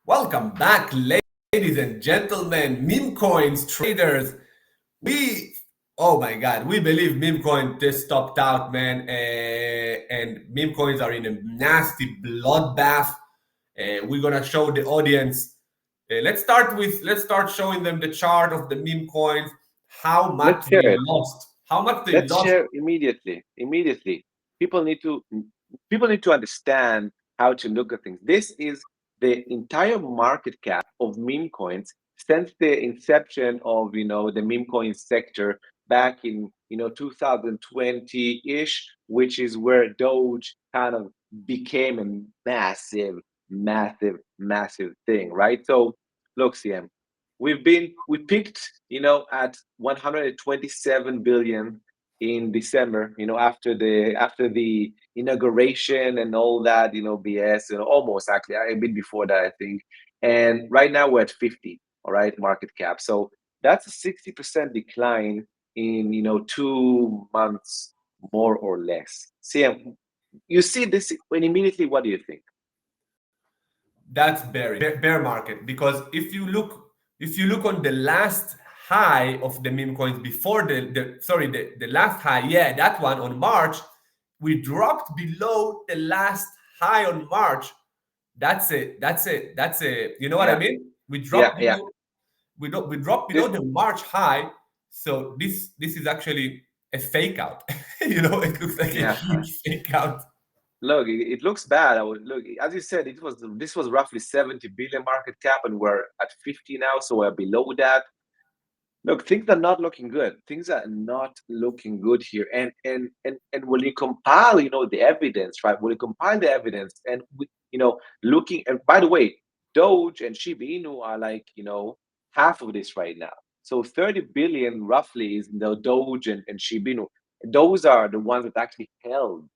Welcome back, ladies and gentlemen, meme coins traders. We, oh my God, we believe meme coin just stopped out, man. And meme coins are in a nasty bloodbath. We're gonna show the audience. Let's start showing them the chart of the meme coins. How Let's much share they it. lost. How much they Let's lost. share immediately. Immediately. People need to people need to understand how to look at things. This is the entire market cap of meme coins since the inception of the meme coin sector back in 2020-ish, which is where Doge kind of became a massive, massive, massive thing, right? So look, CM, we peaked at 127 billion in December, after the inauguration and all that, BS, almost actually a bit before that, I think. And right now we're at 50, all right, market cap. So that's a 60% decline in 2 months, more or less. See, you see this when immediately, what do you think? That's bear market, because if you look on the last high of the meme coins before the last high, yeah, that one on March, we dropped below the last high on March. That's a you know what I Yeah, mean? We yeah, dropped yeah. below we dropped below This, the March high. So this is actually a fake out. It looks like a yeah. huge fake out. Look, it looks bad. I would look, as you said, this was roughly 70 billion market cap, and we're at 50 now, so we're below that. Look, things are not looking good. Things are not looking good here. And when you compile, the evidence, right? When you compile the evidence, and looking, and by the way, Doge and Shiba Inu are like, half of this right now. So 30 billion roughly is the Doge and Shiba Inu. Those are the ones that actually held,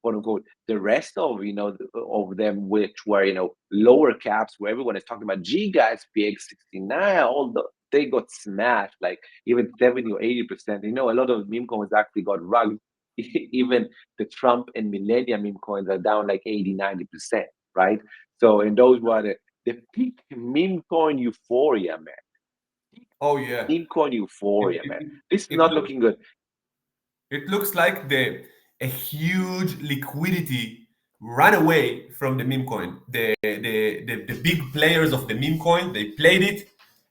quote unquote, the rest of, of them, which were, lower caps, where everyone is talking about G guys, PX69, all the they got smashed, like even 70 or 80%. A lot of meme coins actually got rugged. Even the Trump and Millennium meme coins are down like 80, 90%, right? So, and those were the peak meme coin euphoria, man. Oh yeah. Meme coin It, euphoria, man. it, This is it not looks looking good. it looks like the a huge liquidity ran away from the meme coin. The big players of the meme coin, they played it,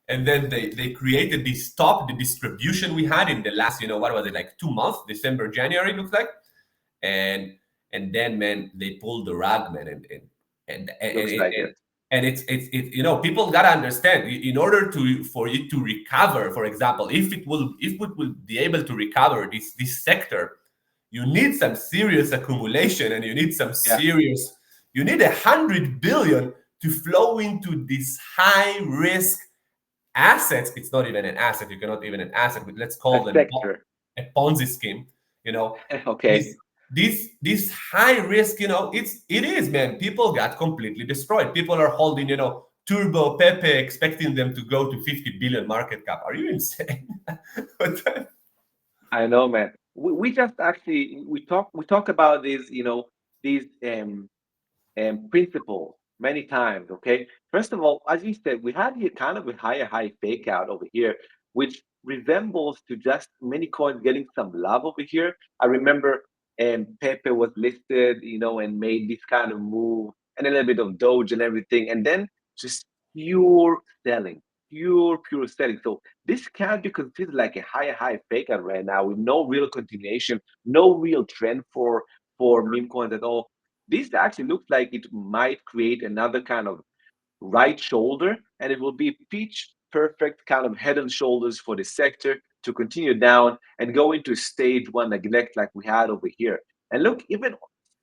and then they created this top, the distribution we had in the last, what was it, like 2 months, December, January, looks like. And and then, man, they pulled the rug, man. And Looks like it. people gotta understand, in order for it to recover, for example, if it will be able to recover this sector, you need some serious accumulation, and Yeah, you need 100 billion to flow into this high risk assets. It's not even an asset. You cannot even an asset. Let's a call them sector. a Ponzi scheme. You know, Okay. this this high risk. It is, man. People got completely destroyed. People are holding, Turbo Pepe, expecting them to go to 50 billion market cap. Are you insane? I know, man. We just actually we talk about these principle many times. Okay, first of all, as you said, we had here kind of a high fake out over here, which resembles to just many coins getting some love over here. I remember Pepe was listed, and made this kind of move, and a little bit of Doge and everything, and then just pure selling, pure selling. So this can be considered like a high fake out right now, with no real continuation, no real trend for meme coins at all. This actually looks like it might create another kind of right shoulder, and it will be pitch perfect kind of head and shoulders for the sector to continue down and go into stage one neglect like we had over here. And look, even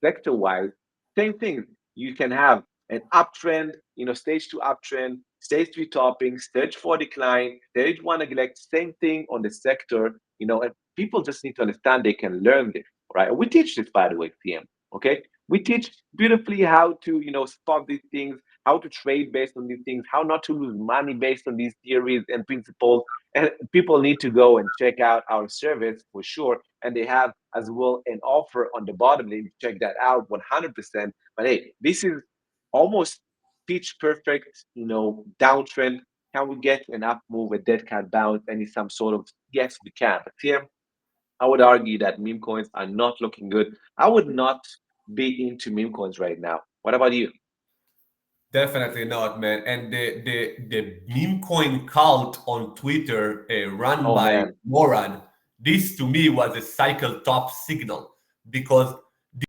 sector wise, same thing. You can have an uptrend, stage two uptrend, stage three topping, stage four decline, stage one neglect, same thing on the sector, and people just need to understand they can learn this, right? We teach this, by the way, PM. Okay. We teach beautifully how to, spot these things, how to trade based on these things, how not to lose money based on these theories and principles. And people need to go and check out our service for sure. And they have as well an offer on the bottom. They check that out 100%. But hey, this is almost pitch perfect, downtrend? Can we get an up move, a dead cat bounce, any some sort of? Yes, we can. But here, I would argue that meme coins are not looking good. I would not be into meme coins right now. What about you? Definitely not, man. And the meme coin cult on Twitter, run Oh by man, Morad, this to me was a cycle top signal, because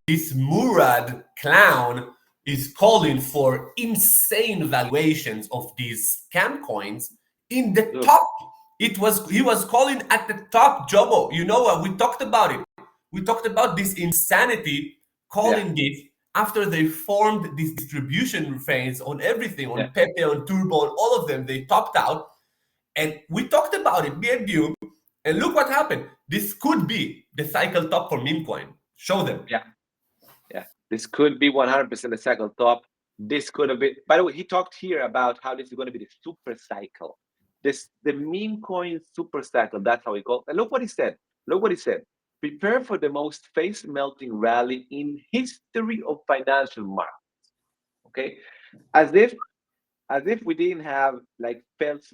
this Murad clown is calling for insane valuations of these scam coins in the look, top. He was calling at the top, Jobo. You know what? We talked about it. We talked about this insanity, yeah, calling this after they formed this distribution phase on everything, yeah, on Pepe, on Turbo, on all of them. They topped out. And we talked about it, me and you. And look what happened. This could be the cycle top for meme coin. Show them. yeah. Yeah, this could be 100% a cycle top. This could have been. By the way, he talked here about how this is going to be the super cycle. The meme coin super cycle. That's how he called. And look what he said. Look what he said. Prepare for the most face melting rally in history of financial markets. Okay, as if we didn't have like face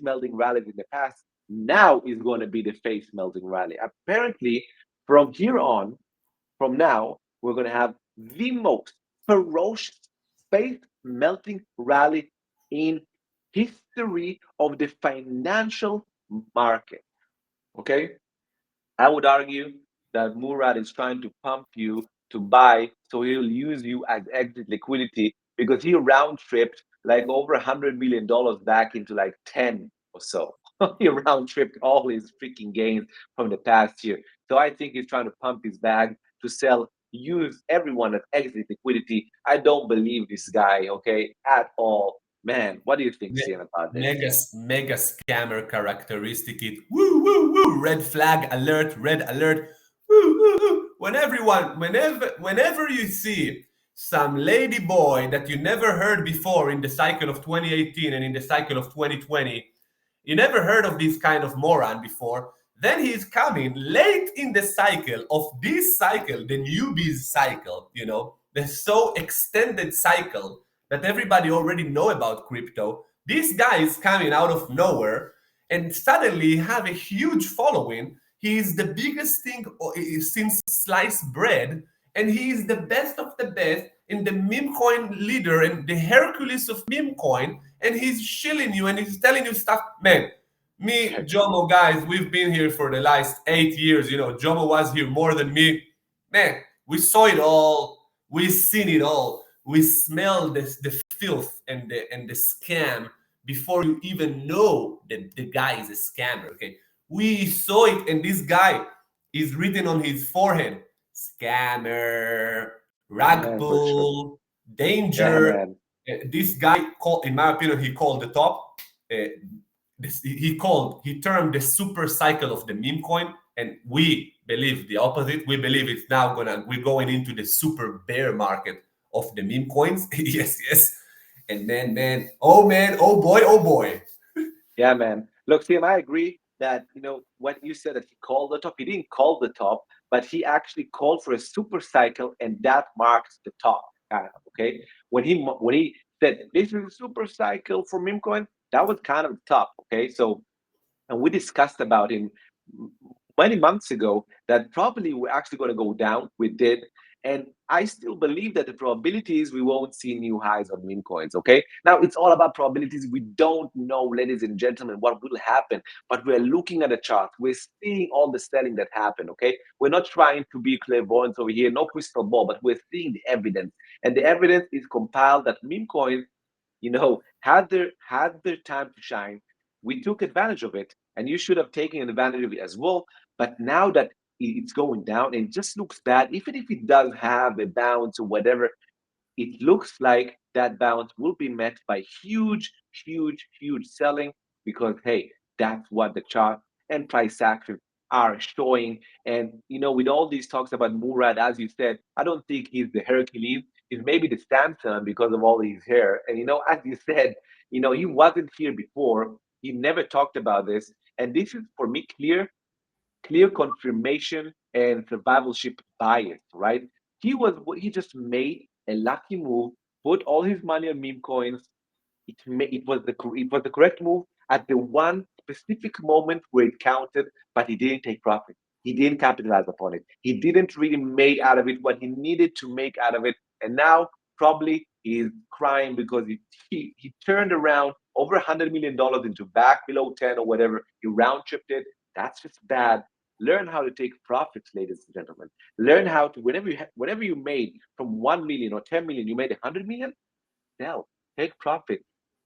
melting rallies in the past. Now is going to be the face melting rally. Apparently, from here on, from now, we're going to have the most ferocious faith melting rally in history of the financial market. Okay, I would argue that Murad is trying to pump you to buy, so he'll use you as exit liquidity because he round tripped like over $100 million back into like 10 or so. He round tripped all his freaking gains from the past year. So I think he's trying to pump his bag to sell, use everyone as exit liquidity. I don't believe this guy, okay, at all. Man, what do you think, Sian, about this? Mega scammer characteristic. It woo woo woo. Red flag alert. Red alert. Woo woo woo. Whenever you see some lady boy that you never heard before in the cycle of 2018 and in the cycle of 2020, you never heard of this kind of moron before. Then he's coming late in the cycle of this cycle, the newbies cycle, the so extended cycle that everybody already know about crypto. This guy is coming out of nowhere and suddenly have a huge following. He is the biggest thing since sliced bread, and he is the best of the best in the meme coin leader and the Hercules of meme coin, and he's shilling you and he's telling you stuff. Man, me, Jomo, guys, we've been here for the last 8 years. Jomo was here more than me. Man, we saw it all. We seen it all. We smell the filth and the scam before you even know that the guy is a scammer. Okay, we saw it, and this guy is written on his forehead: scammer, rag Yeah, for sure. pull, Yeah, danger. man. This guy called, in my opinion, he called the top. He termed the super cycle of the meme coin, and we believe the opposite. We believe we're going into the super bear market of the meme coins. Yes, yes. And then, man, oh boy. Yeah, man. Look, Tim, I agree that what you said that he called the top. He didn't call the top, but he actually called for a super cycle, and that marks the top. Kind of, okay. When he said this is a super cycle for meme coin, that was kind of the top. Okay, so and we discussed about him many months ago that probably we're actually going to go down. We did. And I still believe that the probability is we won't see new highs on meme coins. Okay. Now it's all about probabilities. We don't know, ladies and gentlemen, what will happen, but we're looking at the chart. We're seeing all the selling that happened. Okay. We're not trying to be clairvoyant over here, no crystal ball, but we're seeing the evidence. And the evidence is compiled that meme coins had their time to shine. We took advantage of it, and you should have taken advantage of it as well. But now that it's going down and it just looks bad, even if it does have a bounce or whatever, it looks like that bounce will be met by huge, huge, huge selling because hey, that's what the chart and price action are showing. And with all these talks about Murad, as you said, I don't think he's the Hercules. He's maybe the Samson because of all his hair. And as you said, he wasn't here before. He never talked about this. And this is for me clear confirmation and survivalship bias, right? He just made a lucky move put all his money on meme coins. It was the correct move at the one specific moment where it counted, but he didn't take profit. He didn't capitalize upon it. He didn't really make out of it what he needed to make out of it. And now probably he's crying because he turned around over $100 million into back below 10 or whatever. He round tripped it. That's just bad. Learn how to take profits, ladies and gentlemen. Learn how to whenever you made from 1 million or 10 million, you made 100 million. Sell, take profit,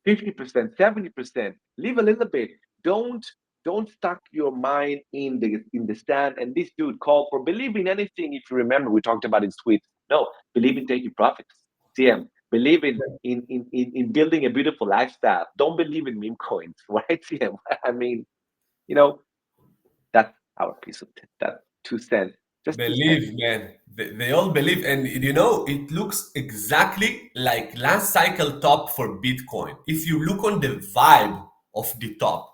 50%, 70%, leave a little bit. Don't don't stuck your mind in the stand. And this dude called for believe in anything. If you remember, we talked about in Swedes. No, believe in taking profits. TM, believe in building a beautiful lifestyle. Don't believe in meme coins, right? TM. I mean, you know, that's our piece of that 2 cents. Just 2 cents. Believe, man. They all believe. And it looks exactly like last cycle top for Bitcoin. If you look on the vibe of the top,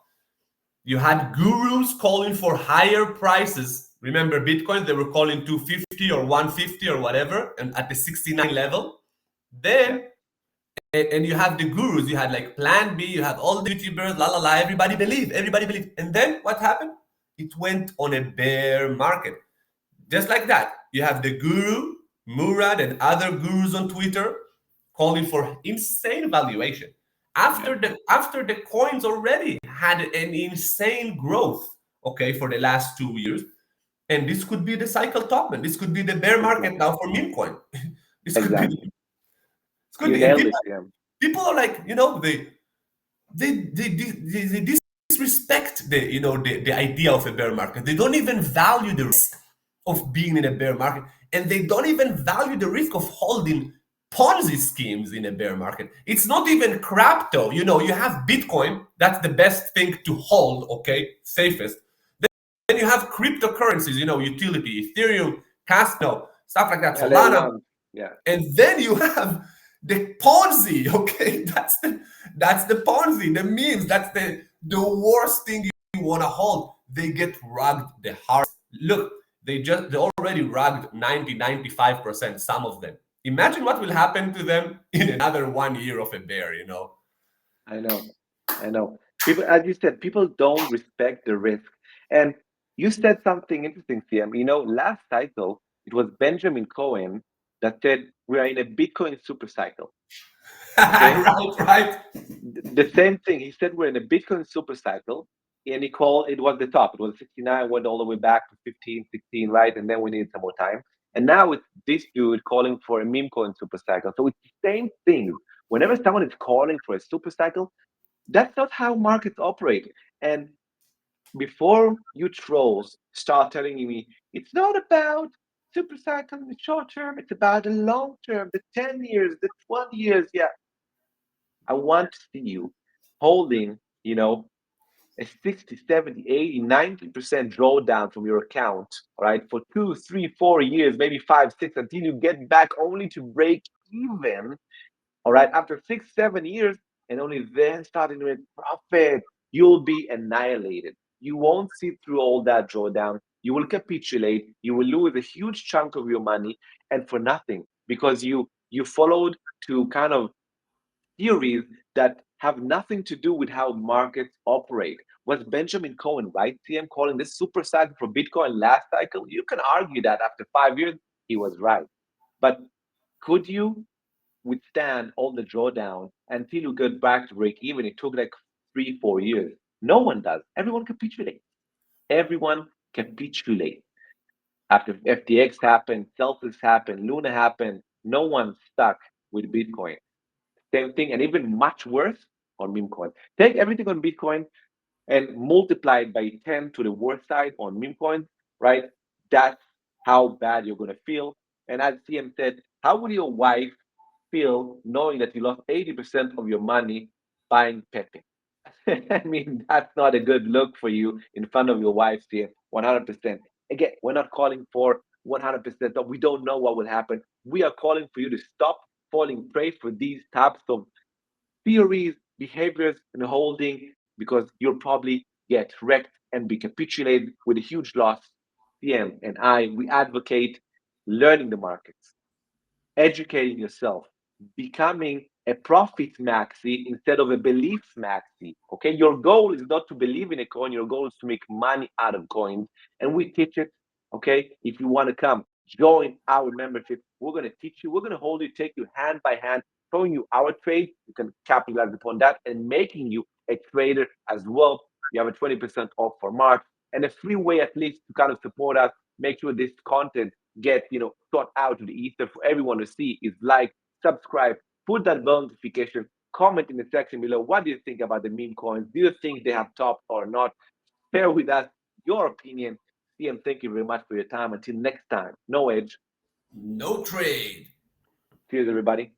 you had gurus calling for higher prices. Remember Bitcoin, they were calling 250 or 150 or whatever, and at the 69 level. Yeah, Then, and you have the gurus, you had like Plan B, you had all the YouTubers, la la la, everybody believed. And then what happened? It went on a bear market. Just like that, you have the guru, Murad, and other gurus on Twitter calling for insane valuation. yeah, After the coins already had an insane growth, okay, for the last 2 years, and this could be the cycle topman. This could be the bear market exactly, now for meme coin. This could be. exactly. This could You be. And nailed people it, TM. people are like, they disrespect the idea of a bear market. They don't even value the risk of being in a bear market, and they don't even value the risk of holding Ponzi schemes in a bear market. It's not even crypto. You have Bitcoin. That's the best thing to hold. Okay, safest. Then you have cryptocurrencies. Utility, Ethereum, Castro, stuff like that. Yeah, later Solana, on. Yeah, and then you have the Ponzi. Okay, that's the Ponzi, the memes. That's the worst thing you want to hold. They get rugged the hardest. Look, they already rugged 90-95%, some of them. Imagine what will happen to them in another 1 year of a bear. I know. I know. People, as you said, people don't respect the risk. And you said something interesting, CM. Last cycle, it was Benjamin Cohen that said we are in a Bitcoin super cycle. Okay. Right. The same thing. He said we're in a Bitcoin super cycle. And he called it was the top. It was 69, went all the way back to 15, 16, right? And then we needed some more time. And now it's this dude calling for a meme coin super cycle. So it's the same thing. Whenever someone is calling for a super cycle, that's not how markets operate. And before you trolls start telling me it's not about super cycle in the short term, it's about the long term, the 10 years, the 20 years. Yeah, I want to see you holding, a 60, 70, 80, 90% drawdown from your account, all right, for 2, 3, 4 years, maybe 5, 6, until you get back only to break even, all right, after 6, 7 years, and only then starting to make profit, you'll be annihilated. You won't see through all that drawdown. You will capitulate. You will lose a huge chunk of your money, and for nothing, because you followed to kind of theories that have nothing to do with how markets operate. Was Benjamin Cohen right, TM, calling this super cycle for Bitcoin last cycle? You can argue that after 5 years, he was right. But could you withstand all the drawdown until you get back to break even? It took like 3, 4 years. No one does. Everyone capitulates. Everyone capitulates. After FTX happened, Celsius happened, Luna happened, no one's stuck with Bitcoin. Same thing, and even much worse on meme coin. Take everything on Bitcoin and multiply it by 10 to the worst side on meme coins, right? That's how bad you're going to feel. And as CM said, how would your wife feel knowing that you lost 80% of your money buying pepe? I mean, that's not a good look for you in front of your wife, CM, 100%. Again, we're not calling for 100%, but we don't know what will happen. We are calling for you to stop falling prey for these types of theories, behaviors, and holding because you'll probably get wrecked and be capitulated with a huge loss. CM and I, we advocate learning the markets, educating yourself, becoming a profit maxi instead of a beliefs maxi. Okay, your goal is not to believe in a coin, your goal is to make money out of coins, and we teach it. Okay, if you want to come join our membership, we're going to teach you, we're going to hold you, take you hand by hand, showing you our trade. You can capitalize upon that and making you a trader as well. You have a 20% off for March and a free way at least to kind of support us, make sure this content get thought out to the ether for everyone to see. Is like, subscribe, put that bell notification, comment in the section below. What do you think about the meme coins? Do you think they have topped or not? Share with us your opinion. CM, thank you very much for your time. Until next time, no edge. No trade. Cheers, everybody.